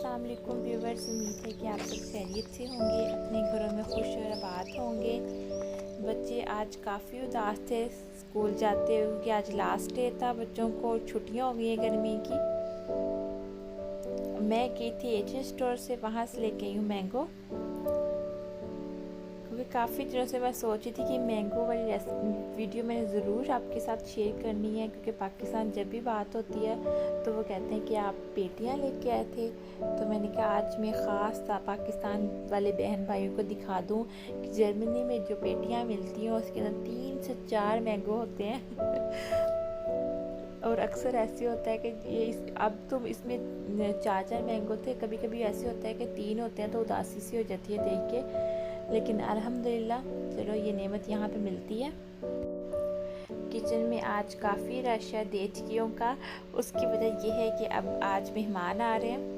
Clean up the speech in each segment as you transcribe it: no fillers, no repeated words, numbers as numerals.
अस्सलाम वालेकुम व्यूवर्स, उम्मीद है कि आप सब खैरियत से होंगे, अपने घरों में खुश और आबाद होंगे। बच्चे आज काफ़ी उदास थे स्कूल जाते हुए क्योंकि आज लास्ट डे था, बच्चों को छुट्टियां हो गई हैं गर्मी की। मैं गई थी एशियन स्टोर से, वहाँ से लेके आई हूँ मैंगो, क्योंकि काफ़ी दिनों से मैं सोची थी कि मैंगो वाली वीडियो मैंने ज़रूर आपके साथ शेयर करनी है, क्योंकि पाकिस्तान जब भी बात होती है तो वो कहते हैं कि आप पेटियां लेके आए थे। तो मैंने कहा आज मैं ख़ास पाकिस्तान वाले बहन भाइयों को दिखा दूं कि जर्मनी में जो पेटियां मिलती हैं उसके अंदर 3 से 4 मैंगो होते हैं। और अक्सर ऐसे होता है कि अब तो इसमें 4 मैंगो थे, कभी कभी ऐसे होता है कि 3 होते हैं तो उदासी सी हो जाती है देख के, लेकिन अल्हम्दुलिल्लाह चलो ये नेमत यहाँ पे मिलती है। किचन में आज काफ़ी रश है देचकियों का। उसकी वजह यह है कि अब आज मेहमान आ रहे हैं।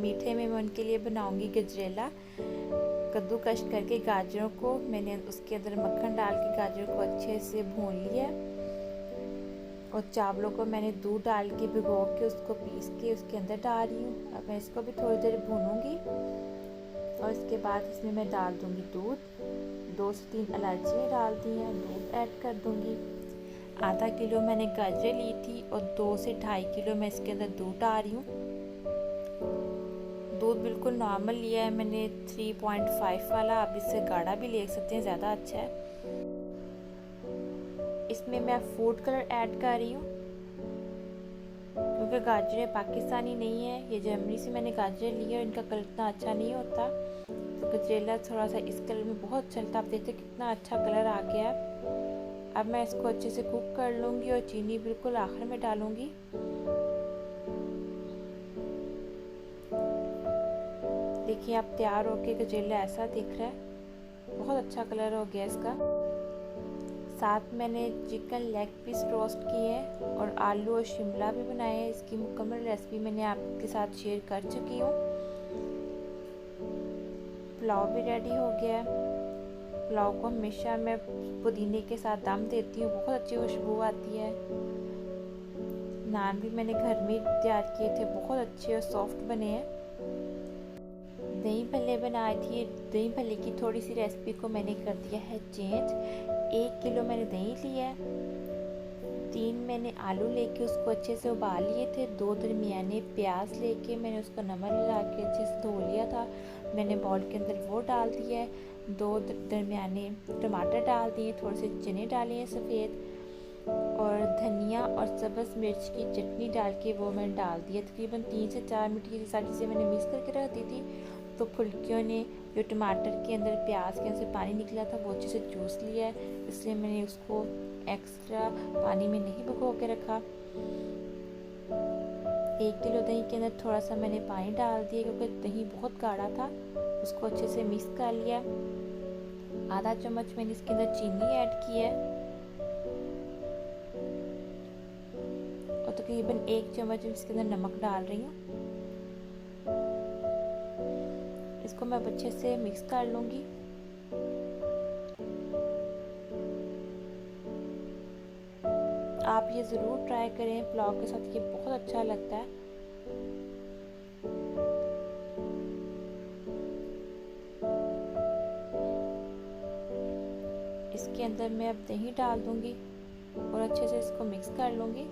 मीठे में मैं उनके लिए बनाऊंगी गजरेला। कद्दूकश करके गाजरों को मैंने उसके अंदर मक्खन डाल के गाजरों को अच्छे से भून लिया, और चावलों को मैंने दूध डाल के भिगो के उसको पीस के उसके अंदर डाल रही हूँ। अब मैं इसको भी थोड़ी देर भूनूंगी, और इसके बाद इसमें मैं डाल दूंगी दूध। 2 से 3 इलायची डाल दी हैं, दूध ऐड कर दूंगी। आधा किलो मैंने गाजरें ली थी और 2 से 2.5 किलो मैं इसके अंदर दूध डाल रही हूँ। दूध बिल्कुल नॉर्मल लिया है मैंने, 3.5 वाला। आप इससे गाढ़ा भी ले सकते हैं, ज़्यादा अच्छा है। इसमें मैं फूड कलर ऐड कर रही हूँ, क्योंकि गाजरें पाकिस्तानी नहीं है, ये जर्मनी से मैंने गाजरें ली है और इनका कलर इतना अच्छा नहीं होता। तो गजरेला थोड़ा सा इस कलर में बहुत चलता, आप देखते कितना अच्छा कलर आ गया। अब मैं इसको अच्छे से कुक कर लूँगी और चीनी बिल्कुल आखिर में डालूँगी। देखिए आप तैयार होके गजरेला ऐसा दिख रहा है, बहुत अच्छा कलर हो गया इसका। साथ मैंने चिकन लेग पीस रोस्ट किए हैं और आलू और शिमला भी बनाए हैं। इसकी मुकम्मल रेसिपी मैंने आपके साथ शेयर कर चुकी हूँ। पुलाव भी रेडी हो गया है। पुलाव को हमेशा मैं पुदीने के साथ दम देती हूँ, बहुत अच्छी खुशबू आती है। नान भी मैंने घर में तैयार किए थे, बहुत अच्छे और सॉफ्ट बने हैं। दही भल्ले बनाए थे, दही भल्ले की थोड़ी सी रेसिपी को मैंने कर दिया है चेंज। 1 किलो मैंने दही लिया है, 3 मैंने आलू लेके उसको अच्छे से उबाल लिए थे, 2 दरमियाने प्याज लेके मैंने उसको नमक लगा के अच्छे से धो लिया था, मैंने बाउल के अंदर वो डाल दिया है। 2 दरमियाने टमाटर डाल दिए, थोड़े से चने डाले हैं सफ़ेद, और धनिया और सब्ज़ मिर्च की चटनी डाल के वो मैंने डाल दिया। तकरीबन 3 से 4 मिनट की सारी चीज़ें मैंने मिक्स करके रख दी थी। तो फुल्कियों ने जो टमाटर के अंदर प्याज के अंदर से पानी निकला था वो अच्छे से चूस लिया है, इसलिए मैंने उसको एक्स्ट्रा पानी में नहीं भिगो के रखा। 1 किलो दही के अंदर थोड़ा सा मैंने पानी डाल दिया, क्योंकि दही बहुत गाढ़ा था। उसको अच्छे से मिक्स कर लिया। आधा चम्मच मैंने इसके अंदर चीनी ऐड की है, और तकरीबन 1 चम्मच इसके अंदर नमक डाल रही हूँ। इसको मैं अच्छे से मिक्स कर लूँगी। आप ये ज़रूर ट्राई करें, पुलाव के साथ ये बहुत अच्छा लगता है। इसके अंदर मैं अब दही डाल दूँगी और अच्छे से इसको मिक्स कर लूँगी।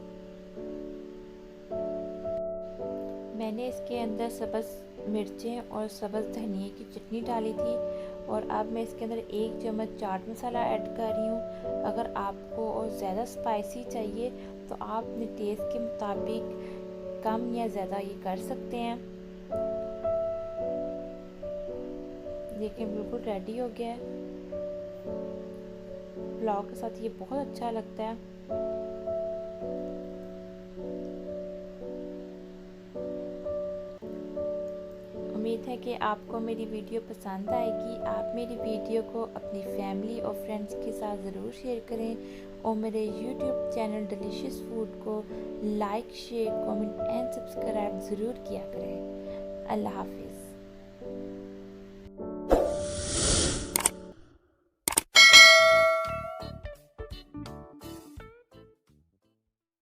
मैंने इसके अंदर सब्ज़ मिर्चें और सब्ज़ धनिए की चटनी डाली थी, और अब मैं इसके अंदर 1 चम्मच चाट मसाला ऐड कर रही हूँ। अगर आपको और ज़्यादा स्पाइसी चाहिए तो आप अपने टेस्ट के मुताबिक कम या ज़्यादा ये कर सकते हैं। देखिए बिल्कुल रेडी हो गया है। पुलाव के साथ ये बहुत अच्छा लगता है। उम्मीद है कि आपको मेरी वीडियो पसंद आएगी। आप मेरी वीडियो को अपनी फैमिली और फ्रेंड्स के साथ ज़रूर शेयर करें, और मेरे यूट्यूब चैनल डिलीशियस फूड को like, share, comment and subscribe ज़रूर किया करें। अल्लाह हाफिज़।